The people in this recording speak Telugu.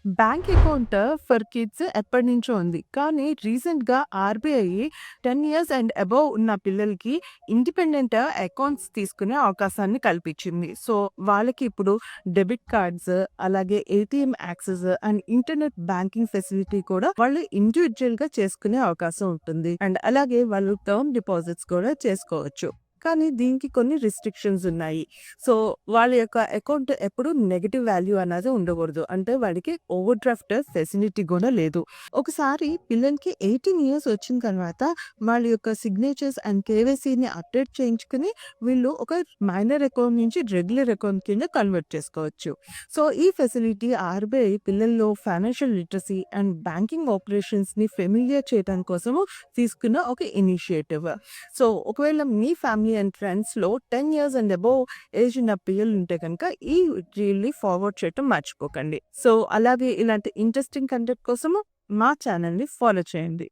బ్యాంక్ అకౌంట్ ఫర్ కిడ్స్ ఎప్పటినుంచో ఉంది. కానీ రీసెంట్‌గా ఆర్‌బీఐ 10 ఇయర్స్ అండ్ అబోవ్ ఉన్న పిల్లలకి ఇండిపెండెంట్ అకౌంట్స్ తీసుకునే అవకాశాన్ని కల్పించింది. సో, వాళ్ళకి ఇప్పుడు డెబిట్ కార్డ్స్, అలాగే ATM access and internet banking facility కూడా వాళ్ళు ఇండివిడ్యువల్‌గా చేసుకునే అవకాశం ఉంటుంది. అండ్ అలాగే వాళ్ళు టర్మ్ డిపాజిట్స్ కూడా చేసుకోవచ్చు. కానీ దీనికి కొన్ని రిస్ట్రిక్షన్స్ ఉన్నాయి. సో, వాళ్ళ యొక్క అకౌంట్ ఎప్పుడు నెగెటివ్ వాల్యూ అనేది ఉండకూడదు. అంటే వాడికి ఓవర్ డ్రాఫ్ట్ ఫెసిలిటీ గూడా లేదు. ఒకసారి పిల్లలకి 18 ఇయర్స్ వచ్చిన తర్వాత వాళ్ళ యొక్క సిగ్నేచర్స్ అండ్ కేవైసీని అప్డేట్ చేయించుకొని వీళ్ళు ఒక మైనర్ అకౌంట్ నుంచి రెగ్యులర్ అకౌంట్ కింద కన్వర్ట్ చేసుకోవచ్చు. సో, ఈ ఫెసిలిటీ ఆర్‌బీఐ పిల్లల్లో ఫైనాన్షియల్ లిటరసీ అండ్ బ్యాంకింగ్ ఆపరేషన్స్‌ని ఫెమిలియర్ చేయడం కోసము తీసుకున్న ఒక ఇనిషియేటివ్. సో, ఒకవేళ మీ ఫ్యామిలీ అండ్ ఫ్రెండ్స్‌లో 10 ఇయర్స్ అండ్ అబోవ్ ఏజ్ ఉన్న పిల్లలుంటే గనక ఈ రీల్‌ని ఫార్వర్డ్ చేయటం మర్చిపోకండి. సో, అలాగే ఇలాంటి ఇంట్రెస్టింగ్ కంటెంట్ కోసము మా ఛానెల్‌ని ఫాలో చేయండి.